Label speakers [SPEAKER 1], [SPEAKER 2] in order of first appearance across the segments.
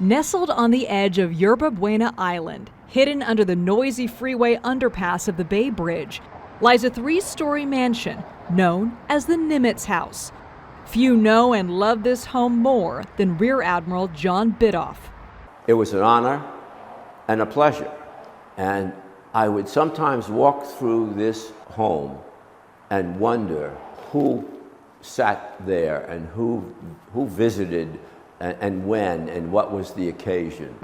[SPEAKER 1] Nestled on the edge of Yerba Buena Island, hidden under the noisy freeway underpass of the Bay Bridge, lies a three-story mansion known as the Nimitz House. Few know and love this home more than Rear Admiral John Bidoff.
[SPEAKER 2] It was an honor and a pleasure, and I would sometimes walk through this home and wonder who sat there and who visited and when and what was the occasion.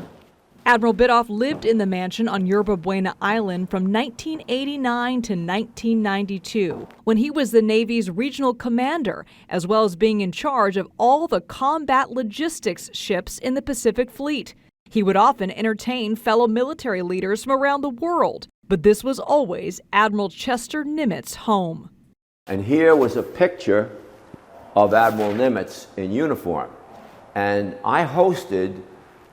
[SPEAKER 1] Admiral Bidoff lived in the mansion on Yerba Buena Island from 1989 to 1992, when he was the Navy's regional commander, as well as being in charge of all the combat logistics ships in the Pacific Fleet. He would often entertain fellow military leaders from around the world, but this was always Admiral Chester Nimitz's home.
[SPEAKER 2] And here was a picture of Admiral Nimitz in uniform. And I hosted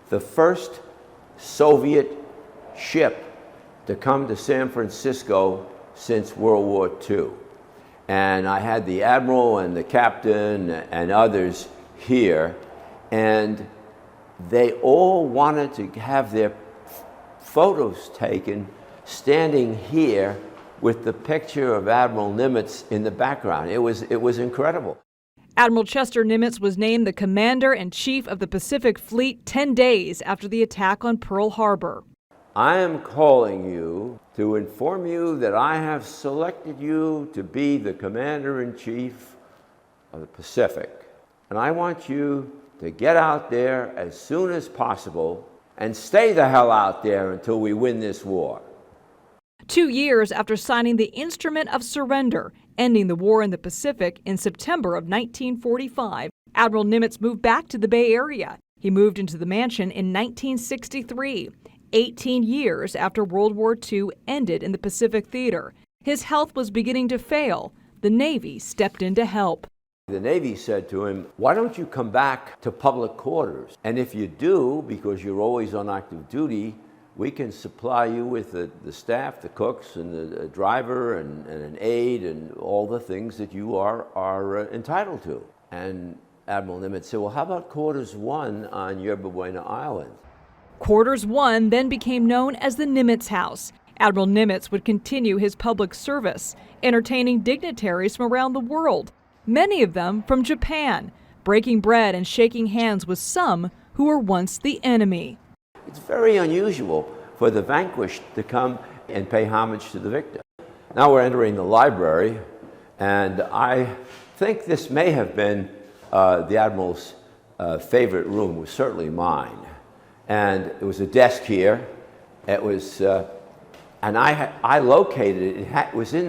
[SPEAKER 2] the first Soviet ship to come to San Francisco since World War II. And I had the admiral and the captain and others here, and they all wanted to have their photos taken standing here with the picture of Admiral Nimitz in the background. It was incredible.
[SPEAKER 1] Admiral Chester Nimitz was named the Commander-in-Chief of the Pacific Fleet 10 days after the attack on Pearl Harbor.
[SPEAKER 2] I am calling you to inform you that I have selected you to be the Commander-in-Chief of the Pacific. And I want you to get out there as soon as possible and stay the hell out there until we win this war.
[SPEAKER 1] 2 years after signing the Instrument of Surrender, ending the war in the Pacific in September of 1945, Admiral Nimitz moved back to the Bay Area. He moved into the mansion in 1963, 18 years after World War II ended in the Pacific Theater. His health was beginning to fail. The Navy stepped in to help.
[SPEAKER 2] The Navy said to him, why don't you come back to public quarters? And if you do, because you're always on active duty, we can supply you with the staff, the cooks, and the driver, and an aide, and all the things that you are entitled to. And Admiral Nimitz said, well, how about Quarters 1 on Yerba Buena Island?
[SPEAKER 1] Quarters 1 then became known as the Nimitz House. Admiral Nimitz would continue his public service, entertaining dignitaries from around the world, many of them from Japan, breaking bread and shaking hands with some who were once the enemy.
[SPEAKER 2] It's very unusual for the vanquished to come and pay homage to the victor. Now we're entering the library, and I think this may have been the Admiral's favorite room, was certainly mine. And it was a desk here. It was, and I located it. It was in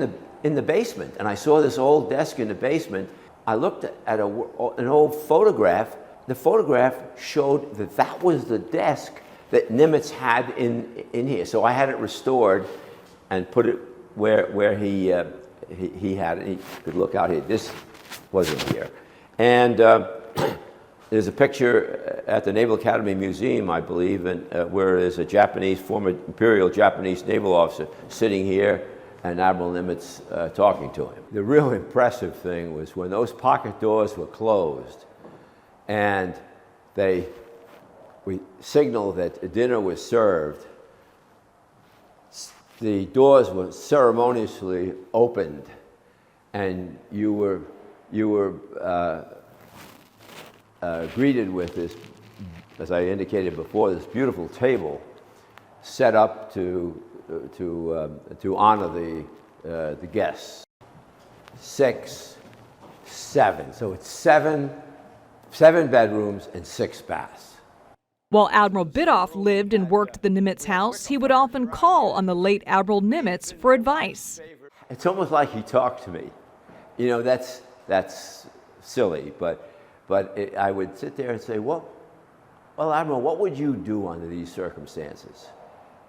[SPEAKER 2] the basement, and I saw this old desk in the basement. I looked at an old photograph. The photograph showed that was the desk that Nimitz had in here. So I had it restored and put it where he had it. He could look out here. This wasn't here. And there's a picture at the Naval Academy Museum, I believe, where there's a former Imperial Japanese naval officer sitting here and Admiral Nimitz talking to him. The real impressive thing was when those pocket doors were closed and we signaled that dinner was served, the doors were ceremoniously opened, and you were greeted with this, as I indicated before, this beautiful table set up to honor the guests. 6, 7. So it's seven bedrooms and 6 baths.
[SPEAKER 1] While Admiral Bidoff lived and worked at the Nimitz House, he would often call on the late Admiral Nimitz for advice.
[SPEAKER 2] It's almost like he talked to me. You know, that's silly, but I would sit there and say, well, Admiral, what would you do under these circumstances?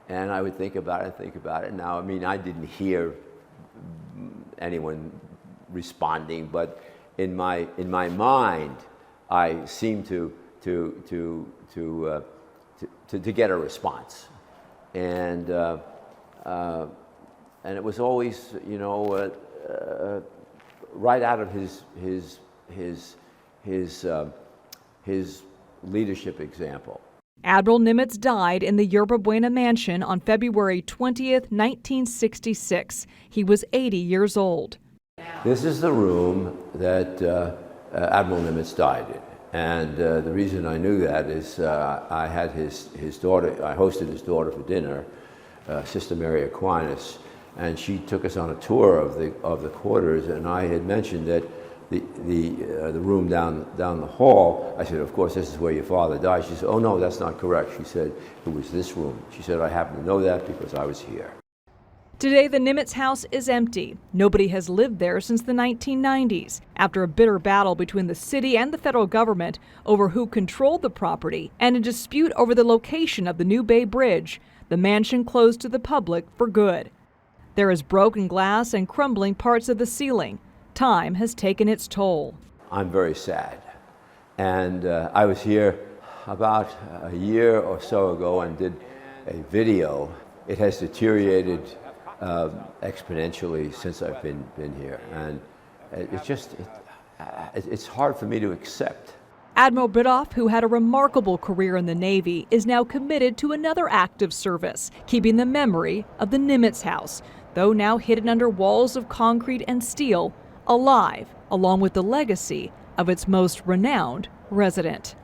[SPEAKER 2] And I would think about it. Now, I mean, I didn't hear anyone responding, but in my mind, I seemed to get a response, and it was always, right out of his leadership example.
[SPEAKER 1] Admiral Nimitz died in the Yerba Buena mansion on February 20th, 1966. He was 80 years old.
[SPEAKER 2] This is the room that Admiral Nimitz died in. And the reason I knew that is I had his daughter, I hosted his daughter for dinner, Sister Mary Aquinas, and she took us on a tour of the quarters, and I had mentioned that the room down the hall, I said, of course, this is where your father died. She said, oh no, that's not correct. She said, it was this room. She said, I happen to know that because I was here.
[SPEAKER 1] Today, the Nimitz House is empty. Nobody has lived there since the 1990s. After a bitter battle between the city and the federal government over who controlled the property and a dispute over the location of the new Bay Bridge, the mansion closed to the public for good. There is broken glass and crumbling parts of the ceiling. Time has taken its toll.
[SPEAKER 2] I'm very sad. And I was here about a year or so ago and did a video. It has deteriorated exponentially since I've been here. And it's hard for me to accept.
[SPEAKER 1] Admiral Bidoff, who had a remarkable career in the Navy, is now committed to another act of service, keeping the memory of the Nimitz House, though now hidden under walls of concrete and steel, alive, along with the legacy of its most renowned resident.